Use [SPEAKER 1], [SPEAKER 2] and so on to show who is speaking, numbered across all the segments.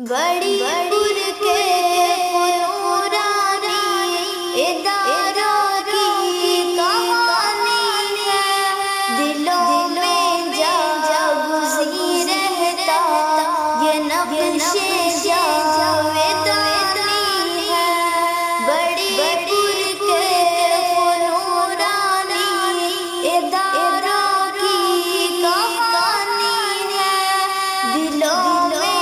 [SPEAKER 1] بڑی پر کے نورانی اداروں کی کہانی ہے، دلوں میں جاگزی رہتا یہ نقش جاویدانی ہے۔ بڑی پر کے نورانی اداروں کی کہانی ہے، دلوں میں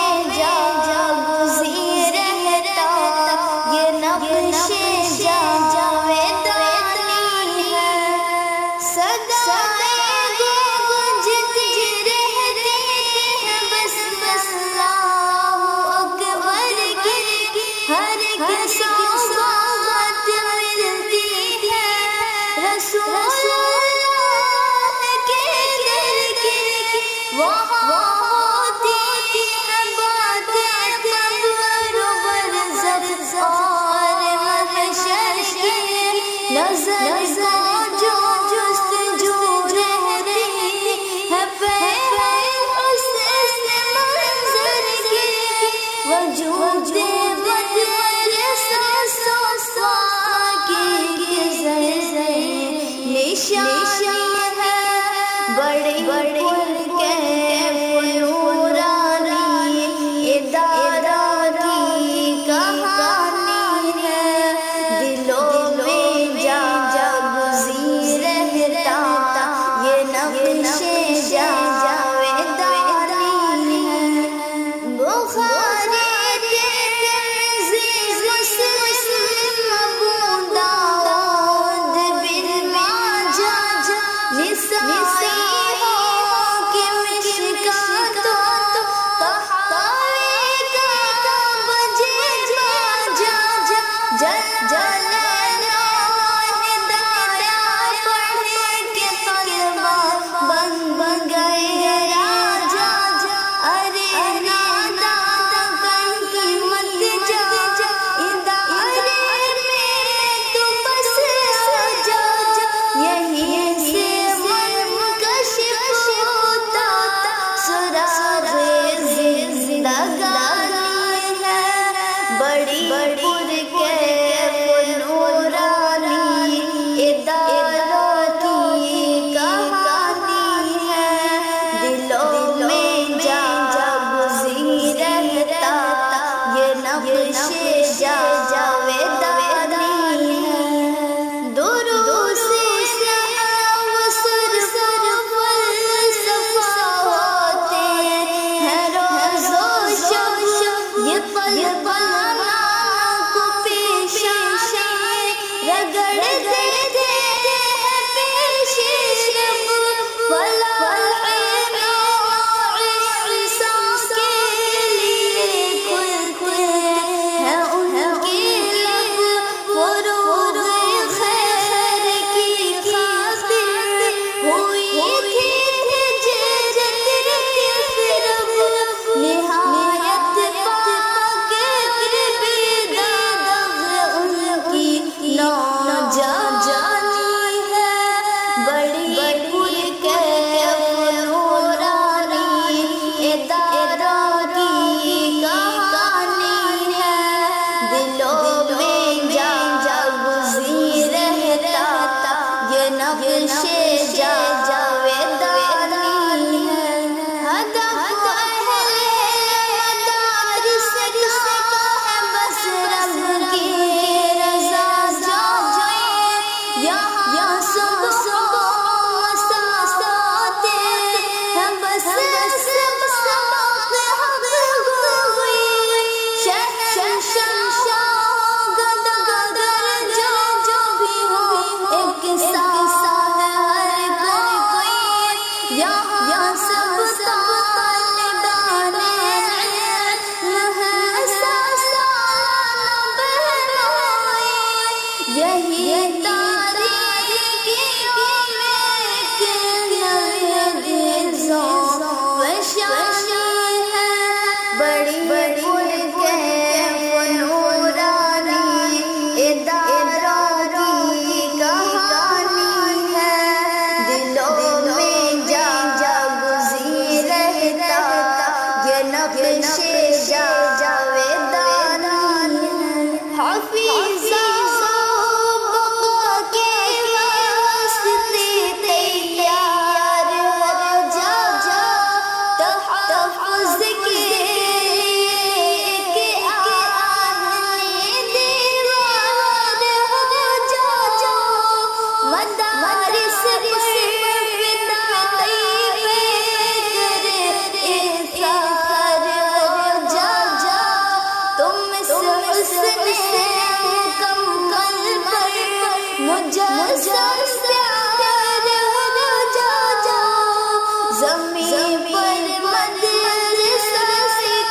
[SPEAKER 1] بڑی پر کے نورانی اداروں کی کہانی ہے، دلوں میں جاگزی رہتا یہ نقش جاویدانی ہے۔ بخاری بڑی پر کے نورانی اداروں کی کہانی ہے، دلوں میں جاگزی رہتا یہ نقش جاویدانی ہے۔ دروس فلسفہ ہوتے ہیں روز و شب، یہ قلب یہی تاریکیوں میں نظام و شانی ہے، بڑی پر کے نورانی اداروں کی کہانی ہے، دلوں میں جاگزی رہتا یہ نقش مسافر ہو جا زمین پر مدرسہ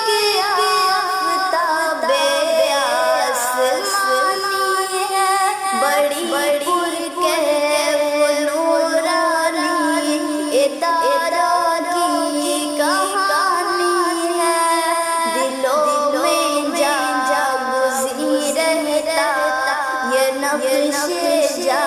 [SPEAKER 1] کے آفتاب آسمانی ہے بڑی پرکیف نورانی ادارہ کی کہانی ہے دلوں میں جا گزری رہتا یہ نقش جا